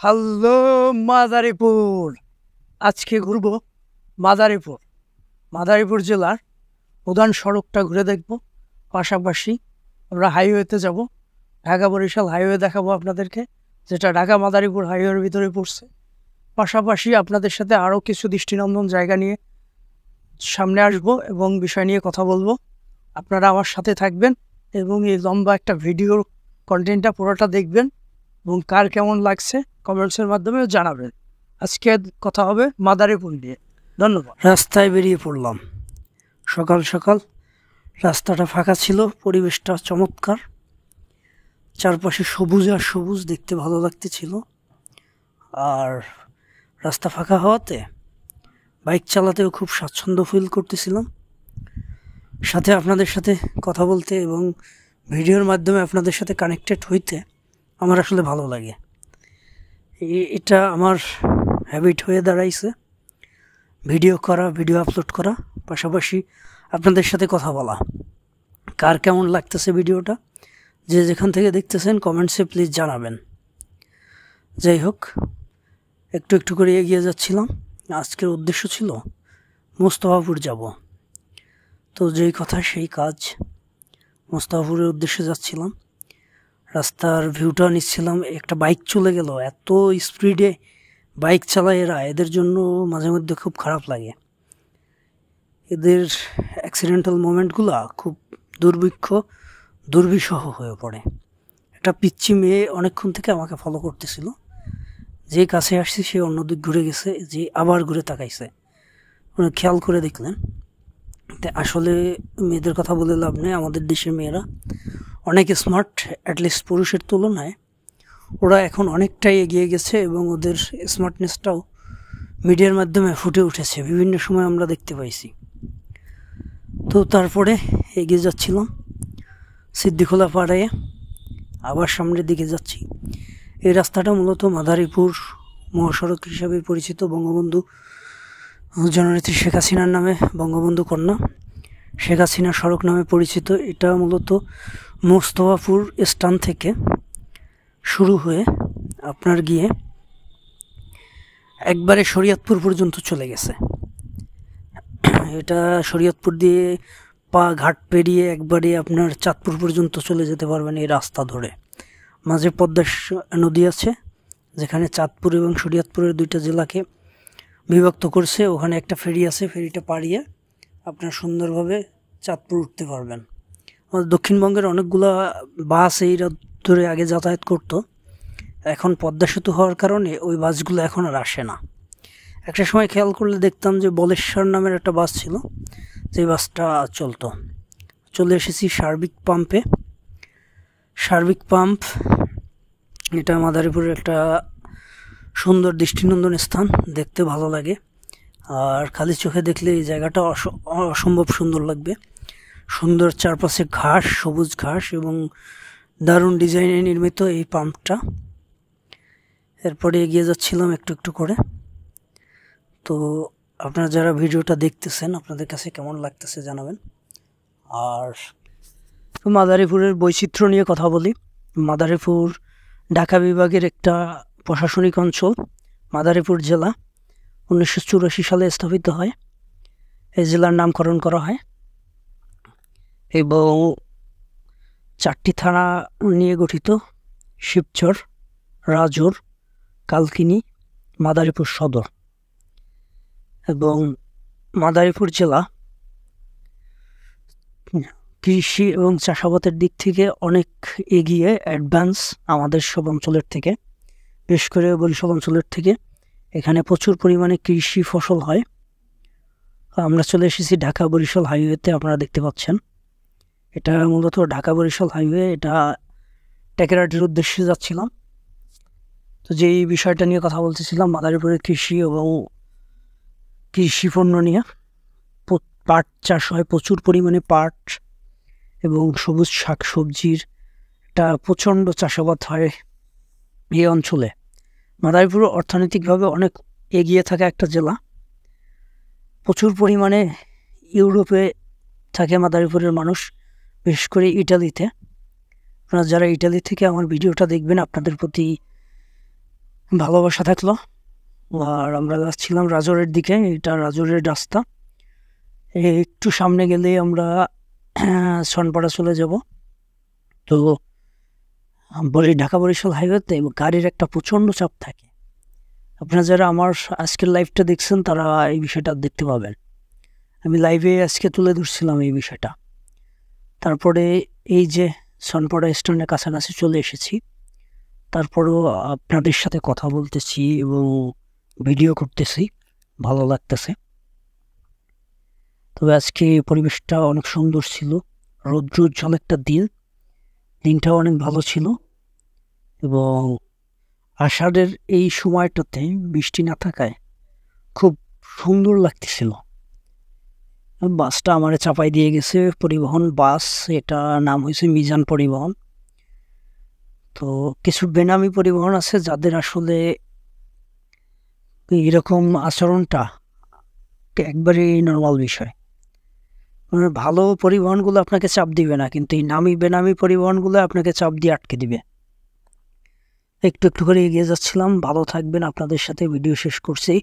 Hello Madaripur. আজকে ঘুরব মাদারীপুর। মাদারীপুর জেলার প্রধান সড়কটা ঘুরে দেখব, পাশাপাশি আমরা হাইওয়েতে যাব। ঢাকা বরিশাল হাইওয়ে দেখাবো আপনাদেরকে, যেটা ঢাকা মাদারীপুর হাইওয়ের ভিতরে পড়ছে। পাশাপাশি আপনাদের সাথে আরও কিছু দৃষ্টিনন্দন জায়গা নিয়ে সামনে আসব এবং বিষয় নিয়ে কথা বলবো। আপনারা আমার সাথে থাকবেন এবং এই লম্বা একটা ভিডিওর কন্টেন্টটা পুরোটা দেখবেন এবং কার কেমন লাগছে কমেন্টসের মাধ্যমেও জানাবেন। আজকে কথা হবে মাদারীপুর নিয়ে। ধন্যবাদ। রাস্তায় বেরিয়ে পড়লাম সকাল সকাল। রাস্তাটা ফাঁকা ছিল, পরিবেশটা চমৎকার, চারপাশে সবুজ আর সবুজ, দেখতে ভালো লাগতেছিল। আর রাস্তা ফাঁকা হওয়াতে বাইক চালাতেও খুব স্বাচ্ছন্দ্য ফিল করতেছিলাম। সাথে আপনাদের সাথে কথা বলতে এবং ভিডিওর মাধ্যমে আপনাদের সাথে কানেক্টেড হইতে আমার আসলে ভালো লাগে। এটা আমার হ্যাবিট হয়ে দাঁড়াইছে, ভিডিও করা, ভিডিও আপলোড করা, পাশাপাশি আপনাদের সাথে কথা বলা। কার কেমন লাগতেছে ভিডিওটা, যে যেখান থেকে দেখতেছেন কমেন্টসে প্লিজ জানাবেন। যাই হোক, একটু একটু করে এগিয়ে যাচ্ছিলাম। আজকের উদ্দেশ্য ছিল মোস্তফাপুর যাব, তো যেই কথা সেই কাজ। মোস্তফাপুরের উদ্দেশ্যে যাচ্ছিলাম, রাস্তার ভিউটা নিচ্ছিলাম। একটা বাইক চলে গেল, এত স্পিডে বাইক চালায় এরা, এদের জন্য মাঝে মধ্যে খুব খারাপ লাগে। এদের অ্যাক্সিডেন্টাল মোমেন্টগুলো খুব দুর্বিষহ হয়ে পড়ে। একটা পিচ্চি মেয়ে অনেকক্ষণ থেকে আমাকে ফলো করতেছিল, যে কাছে আসছি সে অন্যদিক ঘুরে গেছে, যে আবার ঘুরে তাকাইছে। খেয়াল করে দেখলেন, আসলে মেয়েদের কথা বলে লাভ নেই। আমাদের দেশের মেয়েরা অনেক স্মার্ট, অ্যাটলিস্ট পুরুষের তুলনায় ওরা এখন অনেকটাই এগিয়ে গেছে এবং ওদের স্মার্টনেসটাও মিডিয়ার মাধ্যমে ফুটে উঠেছে, বিভিন্ন সময় আমরা দেখতে পাইছি। তো তারপরে এগিয়ে যাচ্ছিলাম সিদ্দিখোলা পাড়ায়, আবার সামনের দিকে যাচ্ছি। এই রাস্তাটা মূলত মাদারীপুর মহাসড়ক হিসাবে পরিচিত। বঙ্গবন্ধু জননেত্রী শেখ হাসিনার নামে, বঙ্গবন্ধু কন্যা শেখ হাসিনা সড়ক নামে পরিচিত। এটা মূলত মোস্তফাপুর স্থান থেকে শুরু হয়ে আপনার গিয়ে একবারে শরীয়তপুর পর্যন্ত চলে গেছে। এটা শরীয়তপুর দিয়ে ঘাট পেরিয়ে একবারে আপনার চাঁদপুর পর্যন্ত চলে যেতে পারবেন এই রাস্তা ধরে। মাঝে পদ্মা নদী আছে, যেখানে চাঁদপুর এবং শরীয়তপুরের দুইটা জেলাকে বিভক্ত করছে। ওখানে একটা ফেরি আছে, ফেরিটা পাড়িয়ে আপনার সুন্দরভাবে চাঁদপুর উঠতে পারবেন। আমাদের দক্ষিণবঙ্গের অনেকগুলা বাস এই ধরে আগে যাতায়াত করতো, এখন পদ্মা সেতু হওয়ার কারণে ওই বাসগুলো এখন আর আসে না। একটা সময় খেয়াল করলে দেখতাম যে বলেশ্বর নামের একটা বাস ছিল, যে বাসটা চলতো। চলে এসেছি সার্বিক পাম্পে। সার্বিক পাম্প এটা মাদারীপুরের একটা সুন্দর দৃষ্টিনন্দন স্থান, দেখতে ভালো লাগে। আর খালি চোখে দেখলে এই জায়গাটা অসম্ভব সুন্দর লাগবে। সুন্দর চারপাশে ঘাস, সবুজ ঘাস, এবং দারুণ ডিজাইনে নির্মিত এই পাম্পটা। এরপরে এগিয়ে যাচ্ছিলাম একটু একটু করে। তো আপনারা যারা ভিডিওটা দেখতেছেন, আপনাদের কাছে কেমন লাগতেছে জানাবেন। আর মাদারীপুরের বৈচিত্র্য নিয়ে কথা বলি। মাদারীপুর ঢাকা বিভাগের একটা প্রশাসনিক অঞ্চল। মাদারীপুর জেলা 1984 সালে স্থাপিত হয়। এই জেলার নামকরণ করা হয় এবং 4টি থানা নিয়ে গঠিত: শিবচর, রাজোর, কালকিনি, মাদারীপুর সদর। এবং মাদারীপুর জেলা কৃষি এবং চাষাবাদের দিক থেকে অনেক এগিয়ে, অ্যাডভান্স আমাদের সব অঞ্চলের থেকে, বিশেষ করে বরিশাল অঞ্চলের থেকে। এখানে প্রচুর পরিমাণে কৃষি ফসল হয়। আমরা চলে এসেছি ঢাকা বরিশাল হাইওয়েতে, আপনারা দেখতে পাচ্ছেন। এটা মূলত ঢাকা বরিশাল হাইওয়ে, এটা টেকেরাটির উদ্দেশ্যে যাচ্ছিলাম। তো যেই বিষয়টা নিয়ে কথা বলতেছিলাম, মাদারীপুরের কৃষি এবং কৃষি পণ্য নিয়ে। পাট চাষ হয় প্রচুর পরিমাণে, পাট এবং সবুজ শাক সবজির একটা প্রচণ্ড চাষাবাদ হয় এই অঞ্চলে। মাদারীপুর অর্থনৈতিকভাবে অনেক এগিয়ে থাকা একটা জেলা। প্রচুর পরিমাণে ইউরোপে থাকে মাদারীপুরের মানুষ, বিশেষ করে ইটালিতে। আপনারা যারা ইটালি থেকে আমার ভিডিওটা দেখবেন, আপনাদের প্রতি ভালোবাসা থাকলো। আর আমরা যাচ্ছিলাম রাজৌরের দিকে, এটা রাজৌরের রাস্তা। একটু সামনে গেলেই আমরা সনপাড়া চলে যাব। তো ঢাকা বরিশাল হাইওয়েতে গাড়ির একটা প্রচণ্ড চাপ থাকে। আপনারা যারা আমার আজকের লাইভটা দেখছেন তারা এই বিষয়টা দেখতে পাবেন। আমি লাইভে আজকে তুলে ধরছিলাম এই বিষয়টা। তারপরে এই যে সনপাড়া স্ট্যান্ডের কাছাকাছি চলে এসেছি, তারপরেও আপনাদের সাথে কথা বলতেছি এবং ভিডিও করতেছি, ভালো লাগতেছে। তবে আজকে পরিবেশটা অনেক সুন্দর ছিল, রৌদ্রোজ্জ্বল একটা দিনটাও অনেক ভালো ছিল। এবং আষাঢ়ের এই সময়টাতে বৃষ্টি না থাকায় খুব সুন্দর লাগতেছিল। বাসটা আমারে চাপাই দিয়ে গেছে পরিবহন বাস, এটা নাম হয়েছে মিজান পরিবহন। তো কিছু বেনামি পরিবহন আছে যাদের আসলে এরকম আচরণটা একবারেই নর্মাল বিষয়। মানে ভালো পরিবহনগুলো আপনাকে চাপ দিবে না, কিন্তু এই নামি বেনামি পরিবহনগুলো আপনাকে চাপ দিয়ে আটকে দিবে। একটু একটু করে এগিয়ে যাচ্ছিলাম। ভালো থাকবেন, আপনাদের সাথে ভিডিও শেষ করছি।